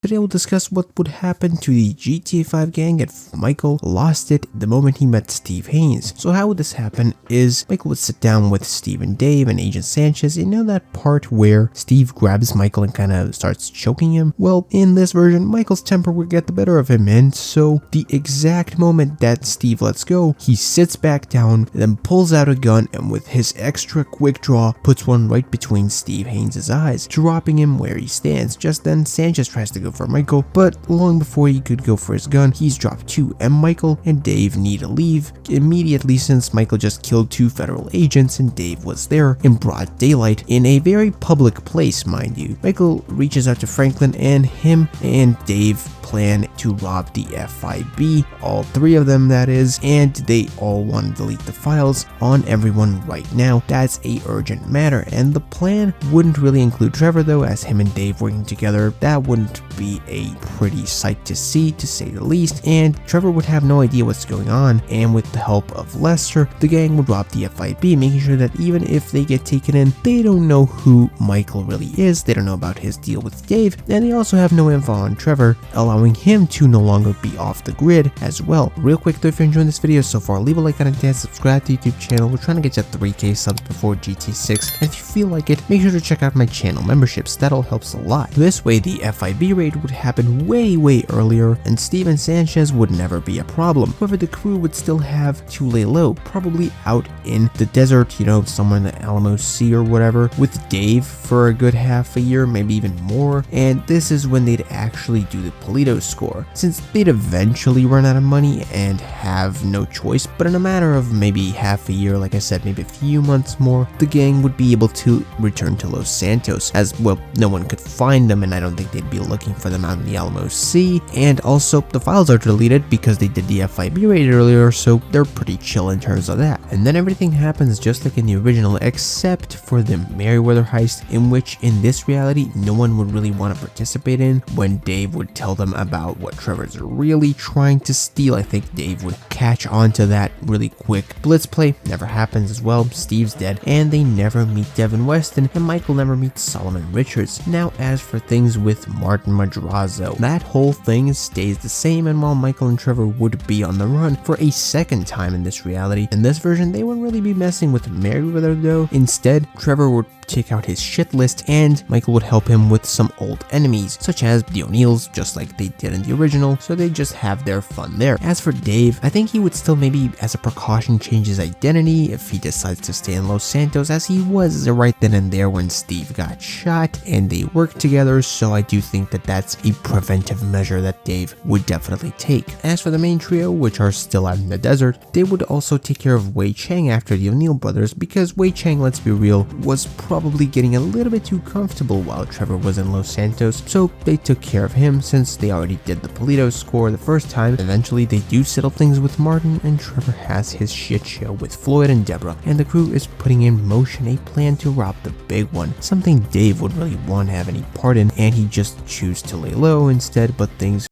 Today we'll discuss what would happen to the GTA 5 gang if Michael lost it the moment he met Steve Haynes. So how would this happen is Michael would sit down with Steve and Dave and Agent Sanchez. You know that part where Steve grabs Michael and kind of starts choking him? Well, in this version, Michael's temper would get the better of him, and so the exact moment that Steve lets go, he sits back down, then pulls out a gun, and with his extra quick draw, puts one right between Steve Haynes' eyes, dropping him where he stands. Just then, Sanchez tries to go for Michael, but long before he could go for his gun, he's dropped too, and Michael and Dave need to leave immediately since Michael just killed 2 federal agents and Dave was there in broad daylight in a very public place, mind you. Michael reaches out to Franklin, and him and Dave plan to rob the FIB, all 3 of them that is, and they all want to delete the files on everyone right now. That's a urgent matter, and the plan wouldn't really include Trevor though, as him and Dave working together, that wouldn't be a pretty sight to see, to say the least, and Trevor would have no idea what's going on, and with the help of Lester, the gang would rob the FIB, making sure that even if they get taken in, they don't know who Michael really is, they don't know about his deal with Dave, and they also have no info on Trevor, allowing him to no longer be off the grid as well. Real quick though, if you're enjoying this video so far, leave a like on it and subscribe to the YouTube channel. We're trying to get to 3K subs before GTA 6, and if you feel like it, make sure to check out my channel memberships, that'll help a lot. This way the FIB raid would happen way earlier, and Steven Sanchez would never be a problem. However, the crew would still have to lay low, probably out in the desert, you know, somewhere in the Alamo Sea or whatever, with Dave for a good half a year, maybe even more, and this is when they'd actually do the Polito score, since they'd eventually run out of money and have no choice. But in a matter of maybe half a year, like I said, maybe a few months more, the gang would be able to return to Los Santos, as well no one could find them, and I don't think they'd be looking for them out in the Alamo Sea. And also the files are deleted because they did the FIB raid earlier, so they're pretty chill in terms of that. And then everything happens just like in the original, except for the Merryweather heist, in which in this reality no one would really want to participate in. When Dave would tell them about what Trevor's really trying to steal, I think Dave would catch on to that really quick. Blitz play never happens as well, Steve's dead, and they never meet Devin Weston, and Michael never meets Solomon Richards. Now as for things with Martin Madrazo, that whole thing stays the same, and while Michael and Trevor would be on the run for a second time in this reality, in this version they wouldn't really be messing with Merryweather though. Instead, Trevor would take out his shit list, and Michael would help him with some old enemies, such as the O'Neills, just like they did in the original, so they just have their fun there. As for Dave, I think he would still maybe as a precaution change his identity if he decides to stay in Los Santos, as he was right then and there when Steve got shot, and they worked together, so I do think that that's a preventive measure that Dave would definitely take. As for the main trio, which are still out in the desert, they would also take care of Wei Chang after the O'Neill brothers, because Wei Chang, let's be real, was probably getting a little bit too comfortable while Trevor was in Los Santos, so they took care of him since they already did the Polito score the first time. Eventually they do settle things with Martin, and Trevor has his shit show with Floyd and Deborah, and the crew is putting in motion a plan to rob the big one, something Dave would really want to have any part in, and he just chooses to lay low instead. But things